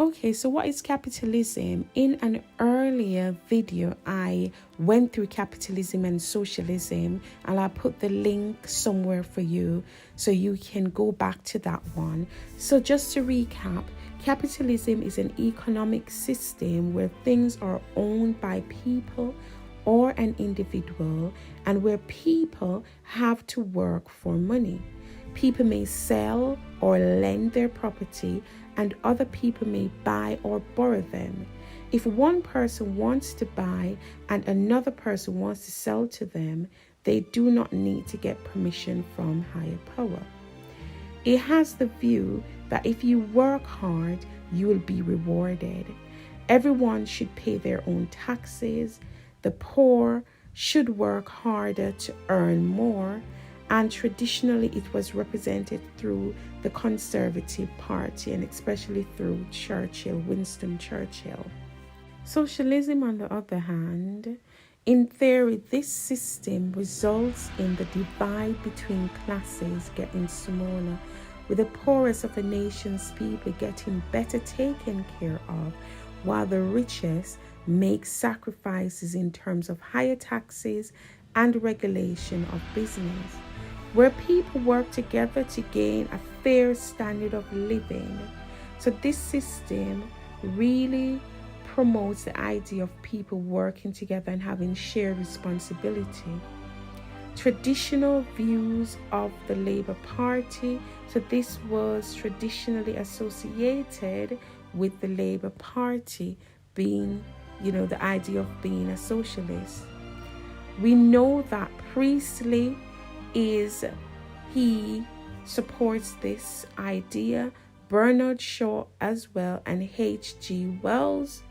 Okay, so what is capitalism? In an earlier video, I went through capitalism and socialism, and I put the link somewhere for you so you can go back to that one. So just to recap, capitalism is an economic system where things are owned by people or an individual, and where people have to work for money. People may sell or lend their property, and other people may buy or borrow them. If one person wants to buy and another person wants to sell to them, they do not need to get permission from higher power. It has the view that if you work hard, you will be rewarded. Everyone should pay their own taxes. The poor should work harder to earn more. And traditionally, it was represented through the Conservative Party, and especially through Winston Churchill. Socialism, on the other hand, in theory, this system results in the divide between classes getting smaller, with the poorest of a nation's people getting better taken care of, while the richest make sacrifices in terms of higher taxes and regulation of business, where people work together to gain a fair standard of living. So this system really promotes the idea of people working together and having shared responsibility. Traditional views of the Labour Party. So this was traditionally associated with the Labour Party being, the idea of being a socialist. We know that Priestley he supports this idea, Bernard Shaw as well, and H.G. Wells.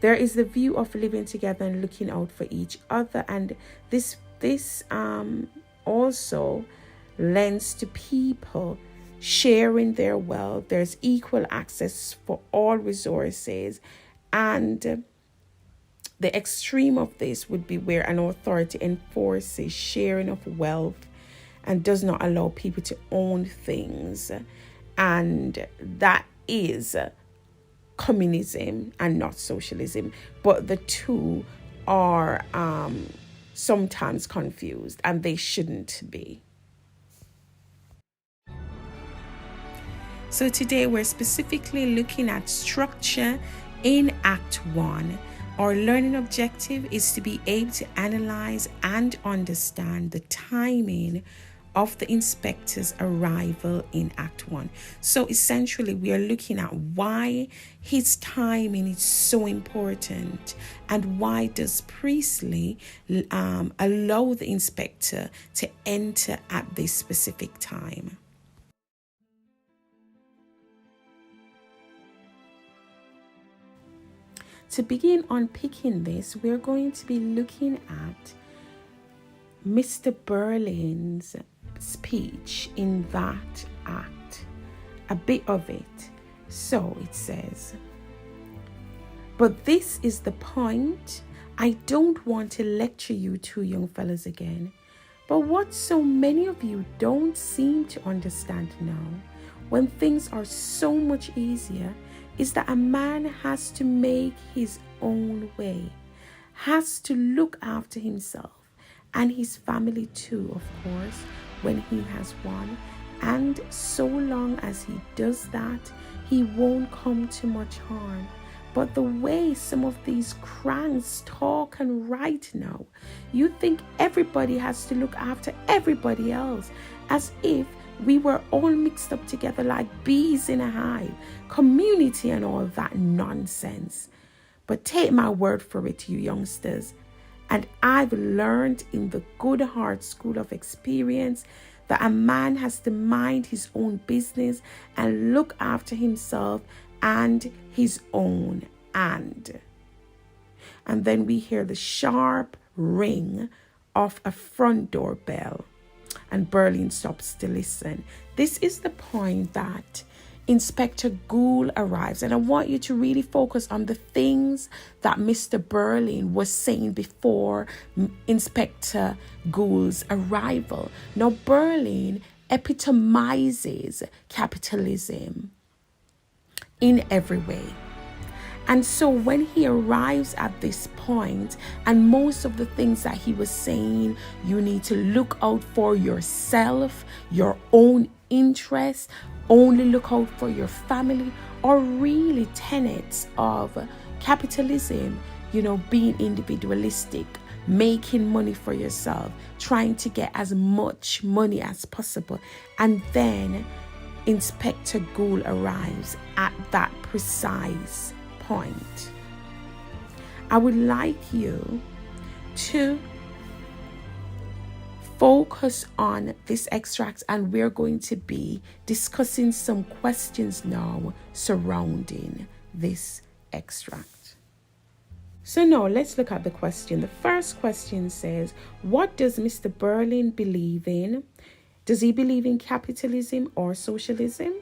There is the view of living together and looking out for each other, and this also lends to people sharing their wealth. There's equal access for all resources, and the extreme of this would be where an authority enforces sharing of wealth and does not allow people to own things. And that is communism and not socialism. But the two are sometimes confused, and they shouldn't be. So today we're specifically looking at structure in Act 1. Our learning objective is to be able to analyze and understand the timing of the inspector's arrival in Act 1. So essentially, we are looking at why his timing is so important, and why does Priestley allow the inspector to enter at this specific time. To begin unpicking this, we're going to be looking at Mr. Berlin's speech in that act, a bit of it. So it says, "But this is the point. I don't want to lecture you two young fellas again. But what so many of you don't seem to understand now, when things are so much easier, is that a man has to make his own way, has to look after himself and his family too, of course, when he has one. And so long as he does that, he won't come to much harm. But the way some of these cranks talk and write now, you think everybody has to look after everybody else, as if we were all mixed up together like bees in a hive, community and all that nonsense. But take my word for it, you youngsters. And I've learned in the Goodhart School of Experience that a man has to mind his own business and look after himself and his own. And then we hear the sharp ring of a front door bell. And Berlin stops to listen. This is the point that Inspector Gould arrives. And I want you to really focus on the things that Mr. Berlin was saying before Inspector Gould's arrival. Now, Berlin epitomizes capitalism in every way. And so when he arrives at this point, and most of the things that he was saying, you need to look out for yourself, your own interests, only look out for your family, are really tenets of capitalism, being individualistic, making money for yourself, trying to get as much money as possible. And then Inspector Gould arrives at that precise point. I would like you to focus on this extract, and we're going to be discussing some questions now surrounding this extract. So now let's look at the question. The first question says, what does Mr. Berlin believe in? Does he believe in capitalism or socialism?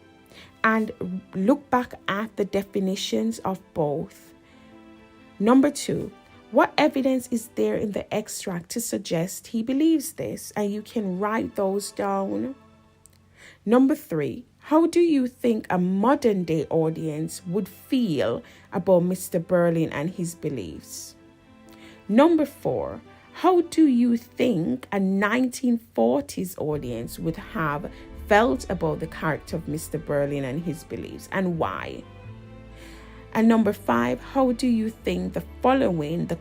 And look back at the definitions of both. Number 2, what evidence is there in the extract to suggest he believes this? And you can write those down. Number 3, how do you think a modern day audience would feel about Mr. Berlin and his beliefs? Number 4, how do you think a 1940s audience would have felt about the character of Mr. Berlin and his beliefs, and why? And number 5, how do you think the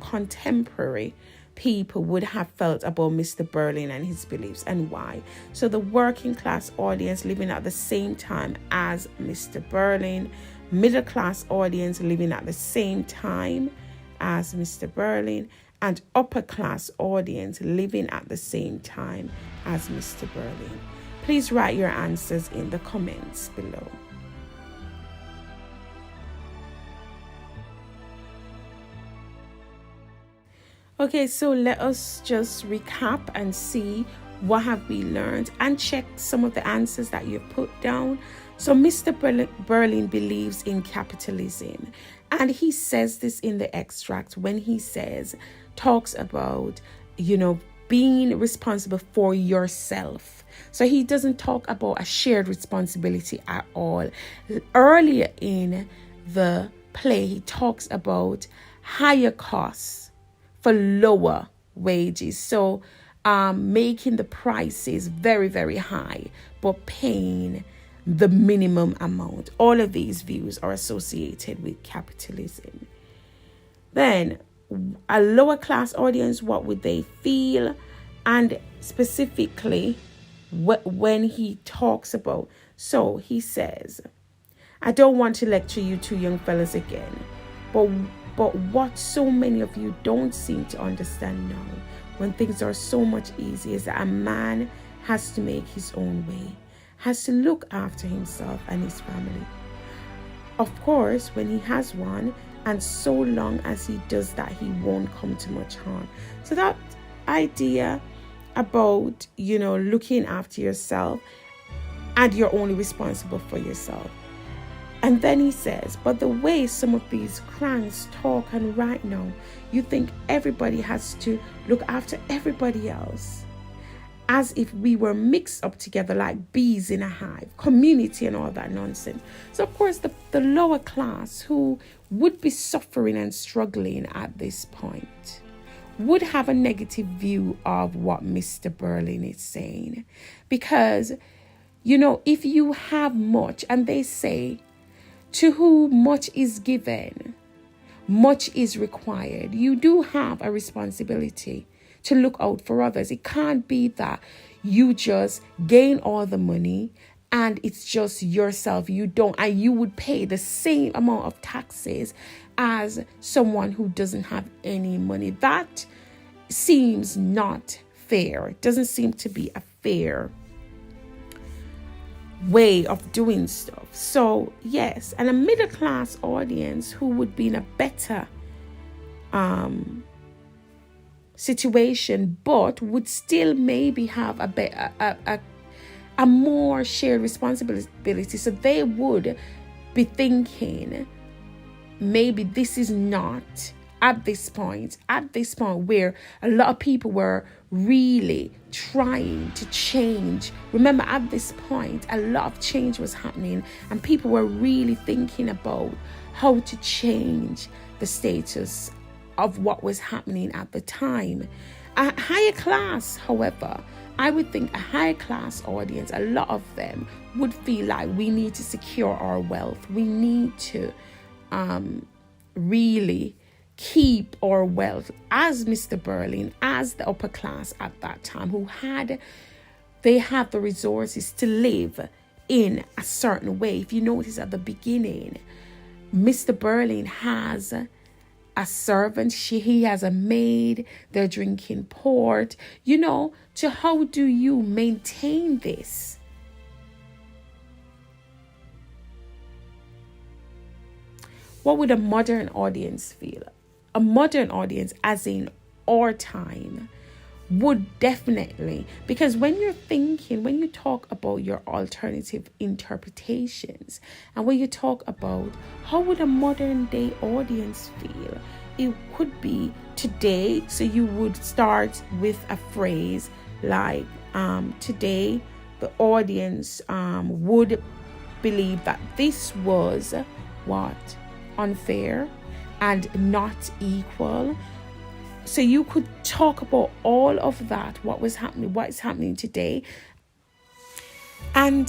contemporary people would have felt about Mr. Berlin and his beliefs, and why? So the working class audience living at the same time as Mr. Berlin, middle class audience living at the same time as Mr. Berlin, and upper class audience living at the same time as Mr. Berlin. Please write your answers in the comments below. Okay, so let us just recap and see what have we learned and check some of the answers that you've put down. So Mr. Berlin believes in capitalism, and he says this in the extract when he talks about, being responsible for yourself. So he doesn't talk about a shared responsibility at all. Earlier in the play, he talks about higher costs for lower wages. So making the prices very, very high, but paying the minimum amount. All of these views are associated with capitalism. Then a lower class audience, what would they feel? And specifically when he talks about, so he says, I don't want to lecture you two young fellas again, but what so many of you don't seem to understand now, when things are so much easier, is that a man has to make his own way, has to look after himself and his family. Of course, when he has one, and so long as he does that, he won't come to much harm. So that idea about, looking after yourself, and you're only responsible for yourself. And then he says, but the way some of these cranks talk and right now, you think everybody has to look after everybody else, as if we were mixed up together like bees in a hive, community and all that nonsense. So of course the lower class, who would be suffering and struggling at this point, would have a negative view of what Mr. Berlin is saying. Because, if you have much, and they say, to whom much is given, much is required. You do have a responsibility to look out for others. It can't be that you just gain all the money and it's just yourself. You don't, and you would pay the same amount of taxes as someone who doesn't have any money. That seems not fair. It doesn't seem to be a fair way of doing stuff. So yes, and a middle class audience who would be in a better situation, but would still maybe have a more shared responsibility. So they would be thinking, maybe this is not at this point where a lot of people were really trying to change. Remember, at this point, a lot of change was happening, and people were really thinking about how to change the status of what was happening at the time. A higher class, however, I would think a higher class audience, a lot of them would feel like we need to secure our wealth. We need to really keep our wealth, as Mr. Berlin, as the upper class at that time, they have the resources to live in a certain way. If you notice at the beginning, Mr. Berlin has a servant, he has a maid, they're drinking port, to how do you maintain this? What would a modern audience feel? A modern audience, as in our time, would definitely, because when you talk about your alternative interpretations, and when you talk about how would a modern day audience feel, it could be today. So you would start with a phrase like, today the audience would believe that this was what? Unfair and not equal. So you could talk about all of that, what is happening today. And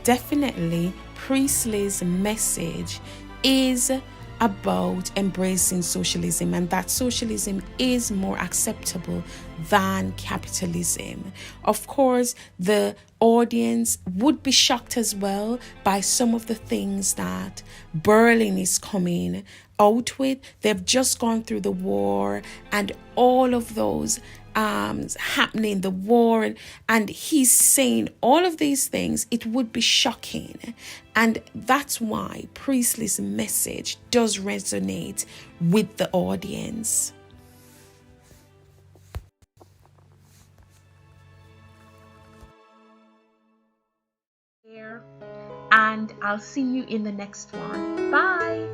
definitely Priestley's message is about embracing socialism, and that socialism is more acceptable than capitalism. Of course, the audience would be shocked as well by some of the things that Berlin is coming out with. They've just gone through the war and all of those happening, the war, and he's saying all of these things. It would be shocking, and that's why Priestley's message does resonate with the audience. And I'll see you in the next one. Bye.